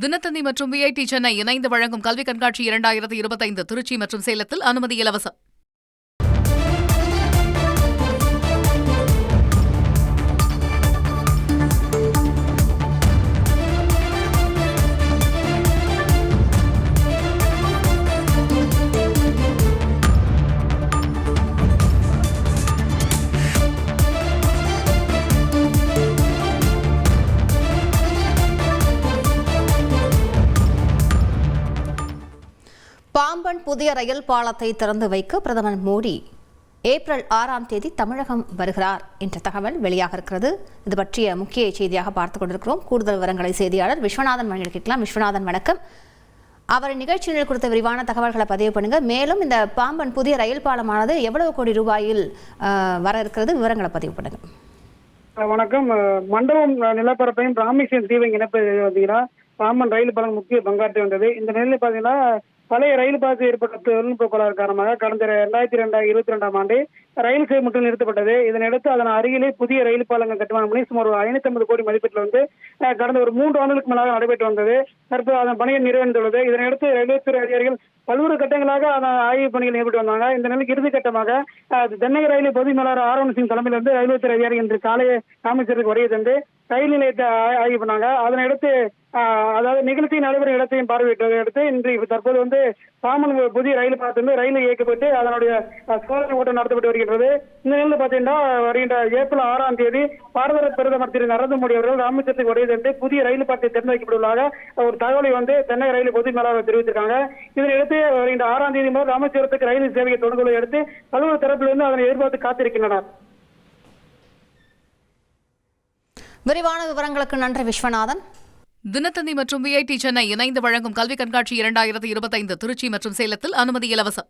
தினத்தந்தி மற்றும் விஐடி சென்னை இணைந்து வழங்கும் கல்வி கண்காட்சி 2025 திருச்சி மற்றும் சேலத்தில் அனுமதி இலவசம். பாம்பன் புதிய ரயில் பாலத்தை திறந்து வைக்க பிரதமர் மோடி ஏப்ரல் 6ஆம் தேதி தமிழகம் வருகிறார் என்ற தகவல் வெளியாக இருக்கிறது. இது பற்றிய முக்கிய செய்தியாக பார்த்துக் கொண்டிருக்கிறோம். கூடுதல் விவரங்களை செய்தியாளர் விஸ்வநாதன் வழங்கி கேட்கலாம். விஸ்வநாதன், வணக்கம். அவர் நிகழ்ச்சியில் கொடுத்த விரிவான தகவல்களை பதிவு பண்ணுங்க. மேலும் இந்த பாம்பன் புதிய ரயில் பாலமானது எவ்வளவு கோடி ரூபாயில் வர இருக்கிறது, விவரங்களை பதிவு பண்ணுங்க. வணக்கம். மண்டபம் நிலப்பரப்பையும் ராமேஸ்வரம் தீவை இணைப்பது பார்த்தீங்கன்னா பாம்பன் ரயில் பாலம் முக்கிய பங்காற்றி வந்தது. இந்த நிலையில் பார்த்தீங்கன்னா பழைய ரயில் பாலத்தில் ஏற்பட்ட தொழில்நுட்ப கோளாறு காரணமாக கடந்த 2022ஆம் ஆண்டு ரயில் சேவை மட்டும் நிறுத்தப்பட்டது. இதனையடுத்து அதன் அருகிலே புதிய ரயில் பாலங்கள் கட்டுமான பணி சுமார் 550 கோடி மதிப்பீட்டில் கடந்த ஒரு 3 ஆண்டுகளுக்கு மேலாக நடைபெற்று வந்தது. தற்போது அதன் பணிகள் நிறைவடைந்துள்ளது. இதனையடுத்து ரயில்வே துறை அதிகாரிகள் பல்வேறு கட்டங்களாக அதன் ஆய்வு பணிகள் ஈடுபட்டு வந்தாங்க. இந்த நிலைக்கு இறுதி கட்டமாக தென்னக ரயில் பொது மேலாளர் ஆர்வன் சிங் தலைமையிலிருந்து ரயில்வே துறை அதிகாரி இன்று காலை ராமேஸ்வரத்துக்கு வருகை தந்து ரயில் நிலையத்தை ஆய்வு பண்ணாங்க. அதனையடுத்து அதாவது நிகழ்ச்சி நடைபெறும் இடத்தையும் பார்வையிட்டதை அடுத்து இன்று தற்போது பாம்பன் புதிய ரயில் பாலத்திலிருந்து ரயில் இயக்கப்பட்டு அதனுடைய சோதனை ஓட்டம் நடத்தப்பட்டு வருகின்றது. இந்த நிலையில் பார்த்தீங்கன்னா வருகின்ற ஏப்ரல் 6ஆம் தேதி பாரத பிரதமர் திரு நரேந்திர மோடி அவர்கள் ராமேஸ்வரத்துக்கு வருகை தந்து புதிய ரயில் பாலத்தை திறந்து வைக்கப்பட்டுள்ளதாக ஒரு தகவலை தென்னக ரயில் பொது மேலாளர் தெரிவித்திருக்காங்க. இதனையடுத்து வருகின்ற 6ஆம் தேதி முதல் ராமேஸ்வரத்துக்கு ரயில் சேவையை தொடங்குவதை அடுத்து பல்வேறு தரப்பிலிருந்து அதனை எதிர்பார்த்து காத்திருக்கின்றனர். விரிவான விவரங்களுக்கு நன்றி விஸ்வநாதன். தினத்தந்தி மற்றும் விஐடி சென்னை இணைந்து வழங்கும் கல்வி கண்காட்சி 2025 திருச்சி மற்றும் சேலத்தில் அனுமதி இலவசம்.